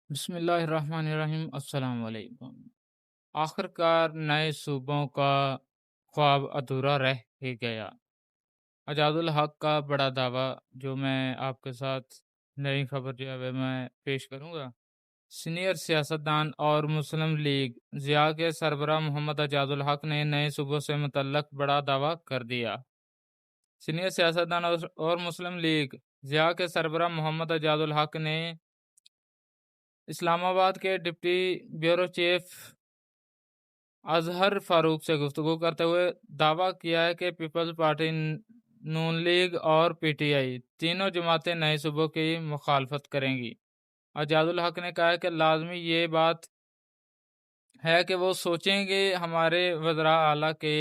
بسم اللہ الرحمن الرحیم، السلام علیکم۔ آخرکار نئے صوبوں کا خواب ادھورا رہ ہی گیا۔ اجاد الحق کا بڑا دعویٰ جو میں آپ کے ساتھ نئی خبر جو ہے میں پیش کروں گا۔ سینئر سیاستدان اور مسلم لیگ ضیاء کے سربراہ محمد اجاد الحق نے نئے صوبوں سے متعلق بڑا دعویٰ کر دیا۔ سینئر سیاستدان اور مسلم لیگ ضیاء کے سربراہ محمد اجاد الحق نے اسلام آباد کے ڈپٹی بیورو چیف اظہر فاروق سے گفتگو کرتے ہوئے دعویٰ کیا ہے کہ پیپلز پارٹی، نون لیگ اور پی ٹی آئی تینوں جماعتیں نئے صوبوں کی مخالفت کریں گی۔ اجاد الحق نے کہا کہ لازمی یہ بات ہے کہ وہ سوچیں گے ہمارے وزراء اعلیٰ کے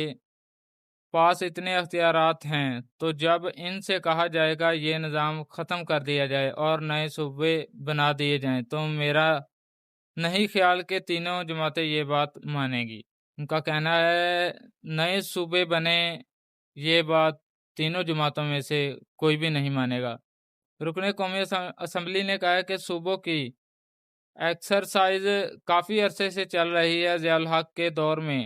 پاس اتنے اختیارات ہیں، تو جب ان سے کہا جائے گا یہ نظام ختم کر دیا جائے اور نئے صوبے بنا دیے جائیں تو میرا نہیں خیال کہ تینوں جماعتیں یہ بات مانیں گی۔ ان کا کہنا ہے نئے صوبے بنے، یہ بات تینوں جماعتوں میں سے کوئی بھی نہیں مانے گا۔ رکن قومی اسمبلی نے کہا کہ صوبوں کی ایکسرسائز کافی عرصے سے چل رہی ہے۔ ضیاء الحق کے دور میں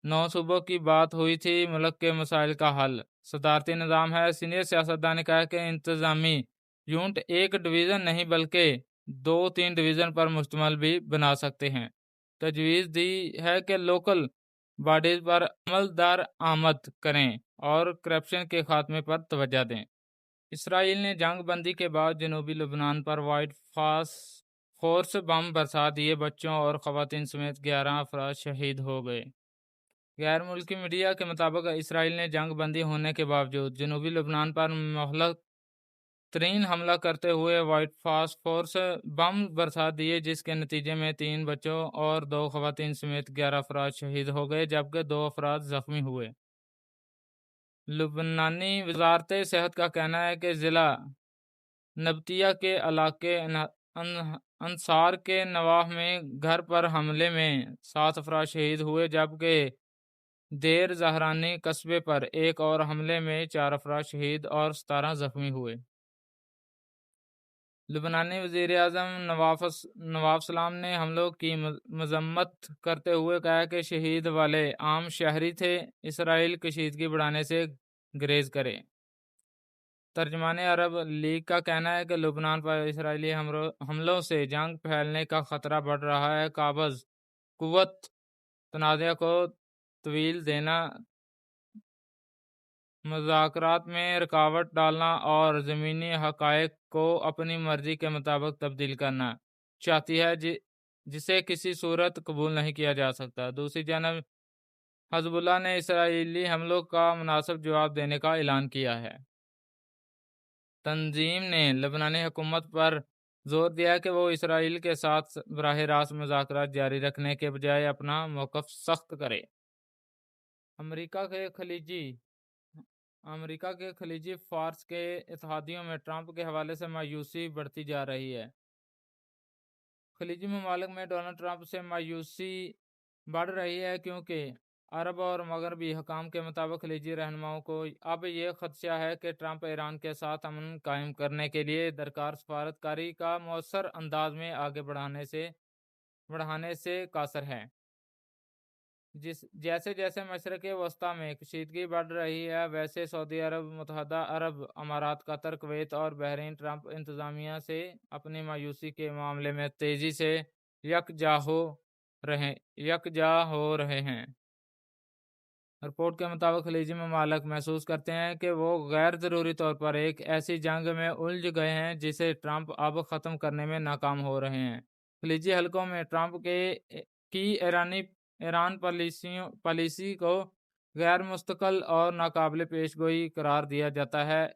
9 صوبوں کی بات ہوئی تھی، ملک کے مسائل کا حل صدارتی نظام ہے۔ سینئر سیاستدان نے کہا کہ انتظامی یونٹ ایک ڈویژن نہیں بلکہ 2-3 ڈویژن پر مشتمل بھی بنا سکتے ہیں۔ تجویز دی ہے کہ لوکل باڈیز پر عمل درآمد کریں اور کرپشن کے خاتمے پر توجہ دیں۔ اسرائیل نے جنگ بندی کے بعد جنوبی لبنان پر وائٹ فورس بم برسا دیے، بچوں اور خواتین سمیت 11 افراد شہید ہو گئے۔ غیر ملکی میڈیا کے مطابق اسرائیل نے جنگ بندی ہونے کے باوجود جنوبی لبنان پر مہلک ترین حملہ کرتے ہوئے وائٹ فورس بم برسا دیے، جس کے نتیجے میں 3 بچوں اور 2 خواتین سمیت 11 افراد شہید ہو گئے جبکہ 2 افراد زخمی ہوئے۔ لبنانی وزارت صحت کا کہنا ہے کہ ضلع نبطیہ کے علاقے انصار کے نواح میں گھر پر حملے میں 7 افراد شہید ہوئے جبکہ دیر زہرانی قصبے پر ایک اور حملے میں 4 افراد شہید اور 17 زخمی ہوئے۔ لبنانی وزیر اعظم نواف سلام نے حملوں کی مذمت کرتے ہوئے کہا کہ شہید والے عام شہری تھے، اسرائیل کشیدگی بڑھانے سے گریز کرے۔ ترجمان عرب لیگ کا کہنا ہے کہ لبنان پر اسرائیلی حملوں سے جنگ پھیلنے کا خطرہ بڑھ رہا ہے۔ قابض قوت تنازع کو طویل دینا، مذاکرات میں رکاوٹ ڈالنا اور زمینی حقائق کو اپنی مرضی کے مطابق تبدیل کرنا چاہتی ہے، جسے کسی صورت قبول نہیں کیا جا سکتا۔ دوسری جانب حزب اللہ نے اسرائیلی حملوں کا مناسب جواب دینے کا اعلان کیا ہے۔ تنظیم نے لبنانی حکومت پر زور دیا کہ وہ اسرائیل کے ساتھ براہ راست مذاکرات جاری رکھنے کے بجائے اپنا موقف سخت کرے۔ امریکہ کے خلیجی فارس کے اتحادیوں میں ٹرمپ کے حوالے سے مایوسی بڑھتی جا رہی ہے۔ خلیجی ممالک میں ڈونلڈ ٹرمپ سے مایوسی بڑھ رہی ہے کیونکہ عرب اور مغربی حکام کے مطابق خلیجی رہنماؤں کو اب یہ خدشہ ہے کہ ٹرمپ ایران کے ساتھ امن قائم کرنے کے لیے درکار سفارت کاری کا مؤثر انداز میں آگے بڑھانے سے قاصر ہے۔ جیسے جیسے مشرق وسطیٰ میں کشیدگی بڑھ رہی ہے، ویسے سعودی عرب، متحدہ عرب امارات، قطر، کویت اور بحرین ٹرمپ انتظامیہ سے اپنی مایوسی کے معاملے میں تیزی سے یکجا ہو رہے ہیں۔ رپورٹ کے مطابق خلیجی ممالک محسوس کرتے ہیں کہ وہ غیر ضروری طور پر ایک ایسی جنگ میں الجھ گئے ہیں جسے ٹرمپ اب ختم کرنے میں ناکام ہو رہے ہیں۔ خلیجی حلقوں میں ٹرمپ کی ایران پالیسی کو غیر مستقل اور ناقابل پیش گوئی قرار دیا جاتا ہے۔